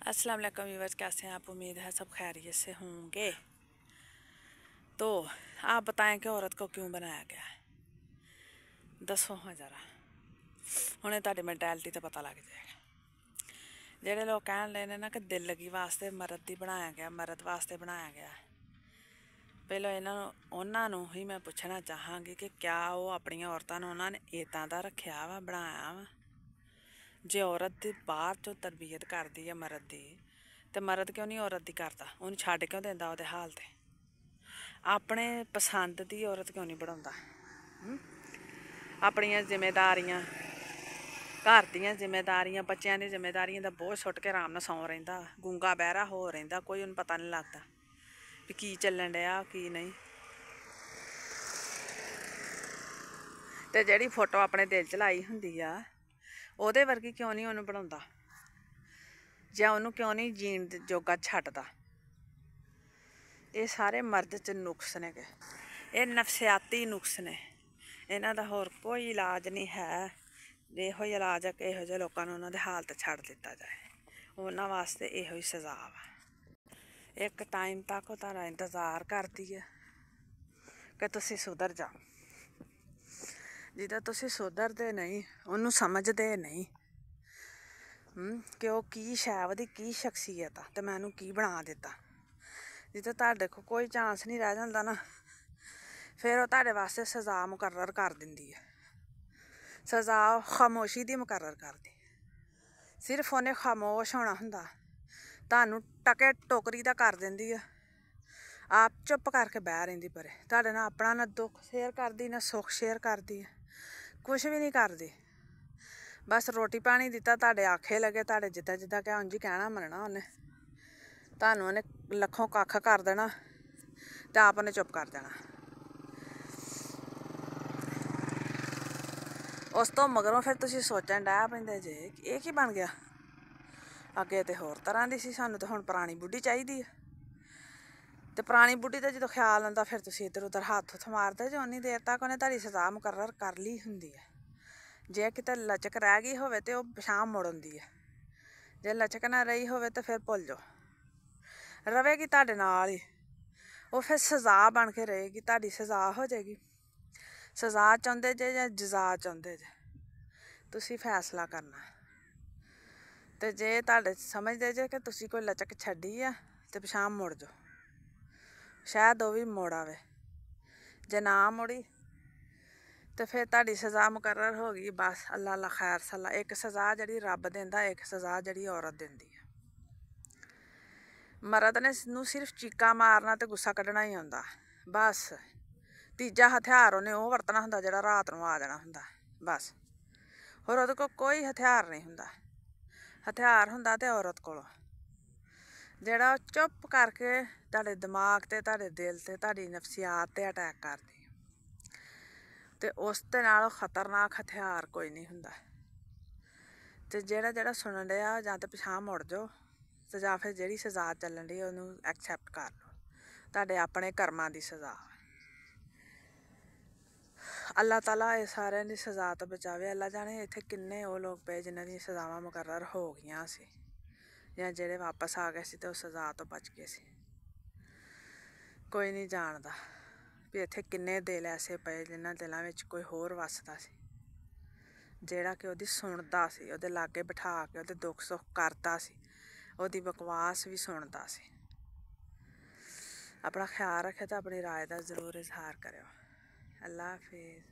अस्सलाम वालेकुम व्यूअर्स, कैसे हैं आप? उम्मीद है सब खैरियत से होंगे। तो आप बताएं कि औरत को क्यों बनाया गया है? दसो हाँ जरा, हुणे तुहाडी मैंटैलिटी तो पता लग जाएगा। जेडे लोग कह रहे ने ना कि दिल लगी वास्ते मर्द दी बनाया गया, मर्द वास्ते बनाया गया, पहले उन्होंने ही मैं पूछना चाहांगी कि क्या वो अपनी औरतों ने उन्होंने इदां दा रखिया वा, बनाया वा? जे औरत दी बाहर चो तरबियत करदी है मर्द दी, तो मर्द क्यों नहीं औरत दी करता? उन्हें छड्ड क्यों देंदा उहदे हाल ते? अपने पसंद दी औरत क्यों नहीं बनाउंदा? अपनियां जिम्मेदारियां, घर दियां जिम्मेदारियां, बच्चों दी जिम्मेदारियां दा बोझ सुट के आराम नाल सौ रहिंदा, गूंगा बहरा हो रहिंदा, कोई उन्हें पता नहीं लगता भी की चलन डिया की नहीं। ते जिहड़ी फोटो अपने दिल च लाई हुंदी आ, ओहदे वर्गी क्यों नहीं उन्हें बनाउंदा? जां उन्होंने क्यों नहीं जीण जोगा छड्डदा? ये सारे मर्द च नुक्स ने गे, ये नफसियाती नुक्स ने, इन्हां दा होर कोई इलाज नहीं है। इहो इलाज है कि इहो जिहे लोगों नूं उन्हां दे हाल ते छड्ड दित्ता जाए, उन्हां वास्ते इहो ही सज़ा वा। एक टाइम तक वो तुहाडा इंतज़ार करदी है कि तुसीं सुधर जाओ। जिद्दां तुसीं सुधरदे नहीं, उन्हूं समझदे नहीं कि ओह की शै, ओहदी की शख्सियत आ, ते मैं उहनूं की बना दित्ता। जिद्दां तुहाडे कोल कोई चांस नहीं रह जांदा ना, फिर ओह तुहाडे वास्ते सज़ा मुकर्रर कर दिंदी है। सज़ा खामोशी दी मुकर्रर करदी, सिर्फ उन्हें खामोश होना हुंदा, तुहानूं टके टोकरी दा कर दिंदी है। आप चुप करके बह रहिंदी परे, तुहाडे नाल अपना ना दुख शेयर करदी, ना सुख शेयर करदी है, कुछ भी नहीं करदी। बस रोटी पानी दिता, तुहाडे आखे लगे, तुहाडे जिद्दां जिद्दां कहा उंज ही कहना मनना उन्हें, तुहानूं उन्हें लखों कक्ख कर देना ते आप उन्हें चुप कर देना। उस तो मगरों फिर तुसीं सोचण डै पैंदे जे ये की बन गया, अगे तो होर तरह दी सी, सानूं तो हुण पुरानी बुढ़ी चाहिदी है। ते पुरानी बुढ़ी दा जदों ख्याल आंदा फिर तुसीं इधर उधर हत्थ हुत्थ मारदे जे, उन्नी देर तक उन्हें तुहाडी सज़ा मुकर्रर कर ली हुंदी है। जे किते लचक रह गई होवे ते ओह पिछां मुड़ आउंदी है, जे लचक ना रही होवे तो फिर भुल जाओ, रवेगी तुहाडे नाल ही, वो फिर सज़ा बन के रहेगी, तुहाडी सज़ा हो जाएगी। सज़ा चाहुंदे जे जां जज़ा चाहुंदे जे, तुसीं फैसला करना। ते जे तुहाडे समझदे जे कि तुसीं कोई लचक छड्डी आ ते पिछां मुड़ जाओ, शायद ओह भी मुड़ आवे। जे ना मुड़ी तो फिर तुहाडी सज़ा मुकर्रर हो गई, बस अल्लाह अल्लाह खैर सल्ला। एक सज़ा जिहड़ी रब दिंदा, एक सज़ा जिहड़ी औरत दिंदी है। मर्द ने नूं सिर्फ चीकां मारना ते गुस्सा कड्ढना ही आउंदा, बस। तीजा हथियार उन्हें ओह वरतना हुंदा जिहड़ा रात नूं आ जाना हुंदा, बस। होर ओहदे कोल कोई हथियार नहीं हुंदा। हथियार हुंदा ते औरत कोल, जेहड़ा चुप करके तुहाडे दिमाग ते, तुहाडे दिल ते, तुहाडी नफसियात ते अटैक करदी, ते उस दे नालों खतरनाक हथियार कोई नहीं हुंदा। ते जेहड़ा सुनन डिया जां ते पिछां मुड़ जाओ, ते जां फिर जेहड़ी सज़ा चलन डी उहनूं एक्सैप्ट कर लो, तुहाडे अपने कर्मां दी सज़ा। अल्लाह ताला ये सारिਆਂ दी सज़ा तो बचावे। अल्लाह जाने इत्थे किन्ने ओह लोग पे जिन्हां दी सज़ावां मुकर्रर हो गईयां सी, जां जेहड़े वापस आ गए सी ते उस सज़ा तो बच गए सी। कोई नहीं जानदा भी इत्थे किन्ने दिल ऐसे पे जिन्हां दिलां विच कोई होर वसदा सी, जेहड़ा कि ओहदी सुणदा सी, ओहदे लागे बिठा के ओहदे दुख सुख करदा सी, ओहदी बकवास भी सुणदा सी। अपना ख्याल रखेओ ते अपनी राय दा जरूर इजहार करेओ। अल्लाह हाफिज़।